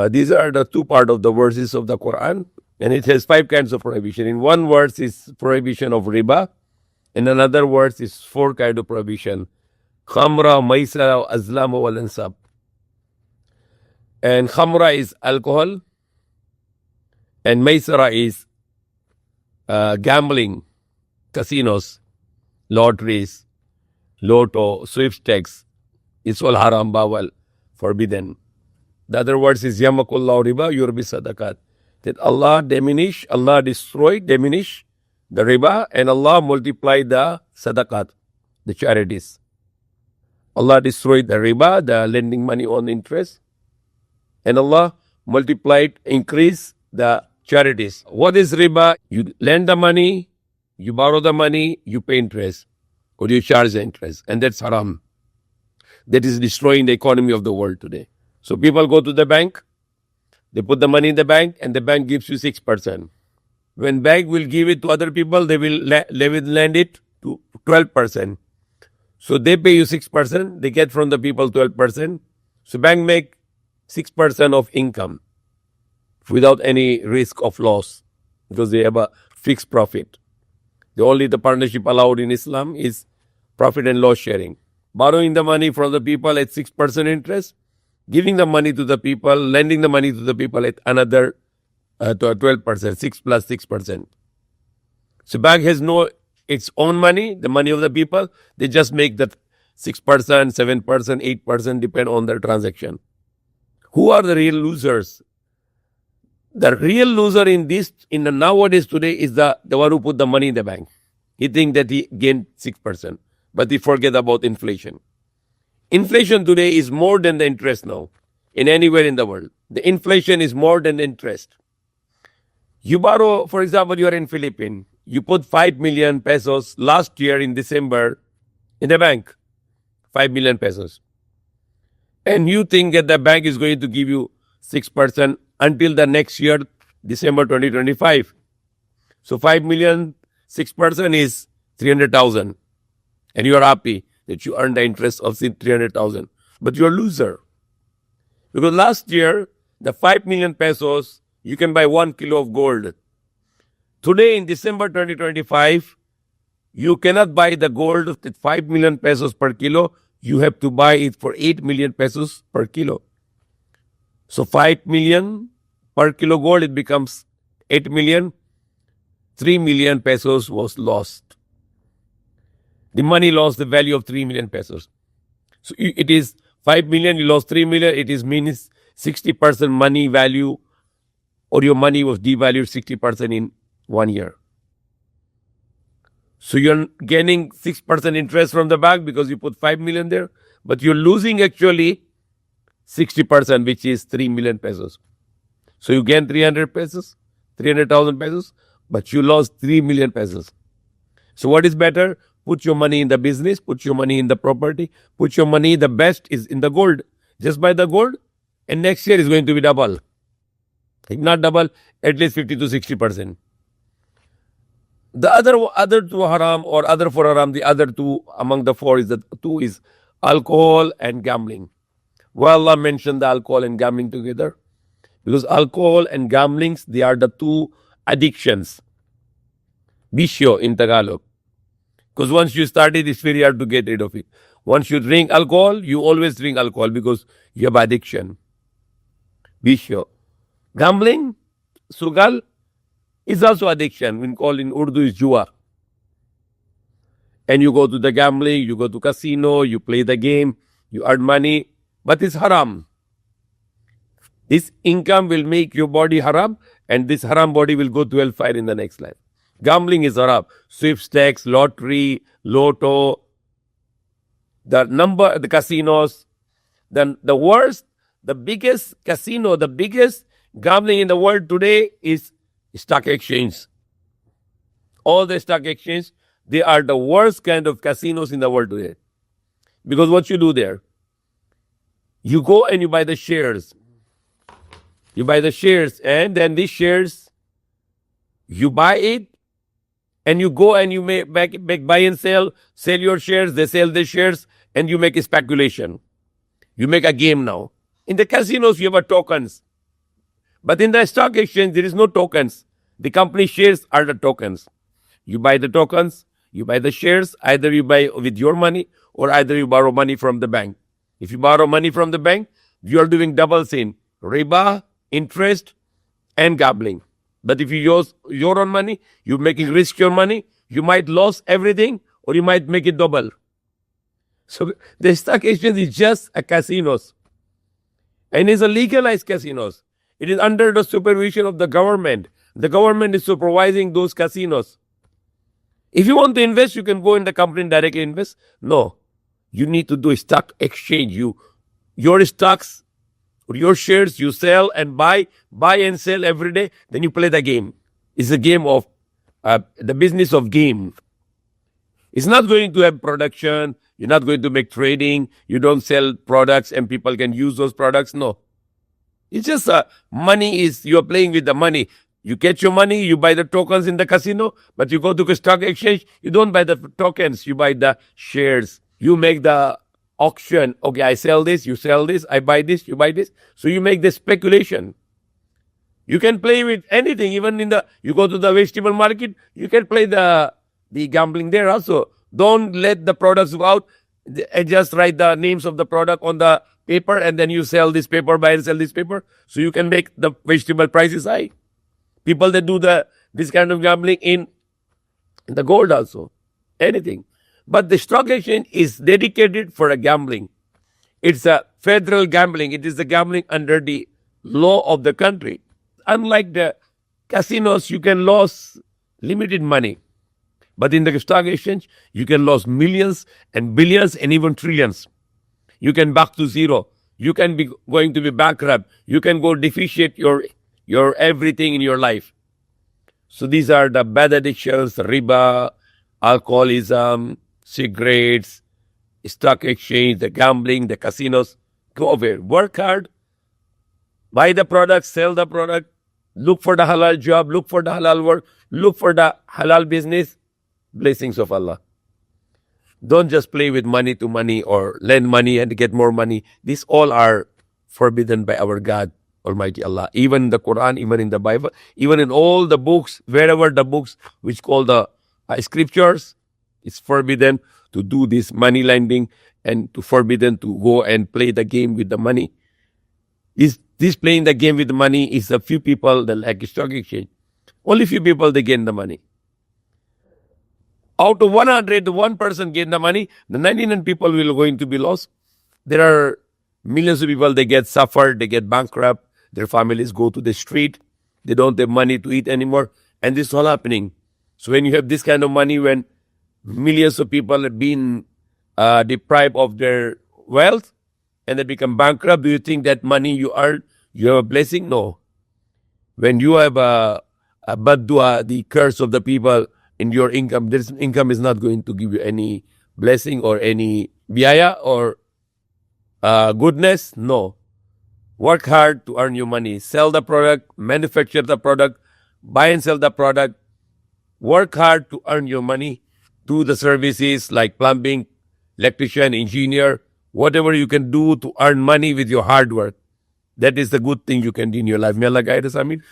These are the two part of the verses of the Quran, and it has 5 kinds of prohibition. In one verse is prohibition of riba, in another verse is 4 kind of prohibition: khamra, maisara, azlam, wal ansab. And khamra is alcohol, and maisara is gambling, casinos, lotteries, lotto, sweepstakes. It's all haram, bawal, forbidden. The other words is yamakullah riba, yurbi sadaqat. That Allah diminish, Allah destroy, diminish the riba, and Allah multiply the sadaqat, the charities. Allah destroyed the riba, the lending money on interest, and Allah multiplied, increase the charities. What is riba? You lend the money, you borrow the money, you pay interest, or you charge the interest, and that's haram. That is destroying the economy of the world today. So people go to the bank, they put the money in the bank, and the bank gives you 6%. When bank will give it to other people, they will lend it to 12%. So they pay you 6%, they get from the people 12%. So bank make 6% of income without any risk of loss, because they have a fixed profit. The partnership allowed in Islam is profit and loss sharing. Borrowing the money from the people at 6% interest, giving the money to the people, lending the money to the people at another 12%, 6 plus 6%. So bank has no its own money, the money of the people. They just make that 6%, 7%, 8%, depend on their transaction. Who are the real losers? The real loser in the nowadays today is the one who put the money in the bank. He think that he gained 6%, but he forget about inflation. Inflation today is more than the interest now, in anywhere in the world. The inflation is more than the interest. You borrow, for example, you are in Philippines. You put 5 million pesos last year in December in the bank. 5 million pesos. And you think that the bank is going to give you 6% until the next year, December 2025. So 5 million, 6% is 300,000. And you are happy that you earned the interest of 300,000. But you're a loser. Because last year, the 5 million pesos, you can buy 1 kilo of gold. Today, in December 2025, you cannot buy the gold at 5 million pesos per kilo. You have to buy it for 8 million pesos per kilo. So 5 million per kilo gold, it becomes 8 million. 3 million pesos was lost. The money lost the value of 3 million pesos. So it is 5 million, you lost 3 million. It is means 60% money value, or your money was devalued 60% in 1 year. So you're gaining 6% interest from the bank because you put 5 million there, but you're losing actually 60%, which is 3 million pesos. So you gain 300 pesos, 300,000 pesos, but you lost 3 million pesos. So what is better? Put your money in the business, put your money in the property, put your money, the best is in the gold. Just buy the gold, and next year is going to be double. If not double, at least 50 to 60%. The other two haram, or other 4 haram, the other 2 among the 4 is alcohol and gambling. Why Allah mentioned the alcohol and gambling together? Because alcohol and gambling, they are the 2 addictions. Vicio in Tagalog. Because once you start it, it's very hard to get rid of it. Once you drink alcohol, you always drink alcohol because you have addiction. Vicio. Gambling, sugal, is also addiction. We call in Urdu is jua. And you go to the gambling, you go to casino, you play the game, you earn money, but it's haram. This income will make your body haram, and this haram body will go to hellfire in the next life. Gambling is haram. Sweepstakes, lottery, lotto, the casinos. Then the worst, the biggest casino, the biggest gambling in the world today is stock exchange. All the stock exchange, they are the worst kind of casinos in the world today. Because what you do there, you go and you buy the shares. You buy the shares, and then these shares, you buy it, and you go and you make buy and sell your shares, they sell their shares, and you make a speculation. You make a game now. In the casinos, you have tokens. But in the stock exchange, there is no tokens. The company shares are the tokens. You buy the tokens, you buy the shares, either you buy with your money or either you borrow money from the bank. If you borrow money from the bank, you are doing double sin, riba, interest, and gambling. But if you use your own money, you're making risk your money, you might lose everything or you might make it double. So the stock exchange is just a casinos. And it's a legalized casinos. It is under the supervision of the government. The government is supervising those casinos. If you want to invest, you can go in the company and directly invest. No, you need to do a stock exchange. Your stocks or your shares, you sell and buy and sell every day. Then you play the game. It's a game of the business of game. It's not going to have production. You're not going to make trading. You don't sell products and people can use those products. No. It's just money is, you're playing with the money. You get your money, you buy the tokens in the casino, but you go to the stock exchange, you don't buy the tokens, you buy the shares. You make the auction. Okay, I sell this, you sell this, I buy this, you buy this. So you make the speculation. You can play with anything, even you go to the vegetable market, you can play the gambling there also. Don't let the products go out. Just write the names of the product on the paper and then you sell this paper, buy and sell this paper. So you can make the vegetable prices high. People that do this kind of gambling in the gold also, anything. But the stock exchange is dedicated for a gambling. It's a federal gambling. It is the gambling under the law of the country. Unlike the casinos, you can lose limited money. But in the stock exchange, you can lose millions and billions and even trillions. You can back to zero. You can be going to be bankrupt. You can go deficient your everything in your life. So these are the bad addictions, riba, alcoholism, cigarettes, stock exchange, the gambling, the casinos. Go over, work hard, buy the product, sell the product, look for the halal job, look for the halal work, look for the halal business. Blessings of Allah. Don't just play with money to money or lend money and get more money. These all are forbidden by our God, Almighty Allah. Even in the Quran, even in the Bible, even in all the books, wherever the books which call the scriptures, it's forbidden to do this money lending and to forbidden to go and play the game with the money. This playing the game with the money is a few people that like stock exchange. Only few people they gain the money. Out of 100, one person gain the money, the 99 people will going to be lost. There are millions of people, they get suffered, they get bankrupt, their families go to the street, they don't have money to eat anymore, and this is all happening. So when you have this kind of money, when millions of people have been deprived of their wealth and they become bankrupt, do you think that money you earn, you have a blessing? No. When you have a bad dua, the curse of the people, in your income, this income is not going to give you any blessing or any biyaya or goodness. No. Work hard to earn your money. Sell the product, manufacture the product, buy and sell the product. Work hard to earn your money. Do the services like plumbing, electrician, engineer, whatever you can do to earn money with your hard work. That is the good thing you can do in your life. May Allah guide us, Amin.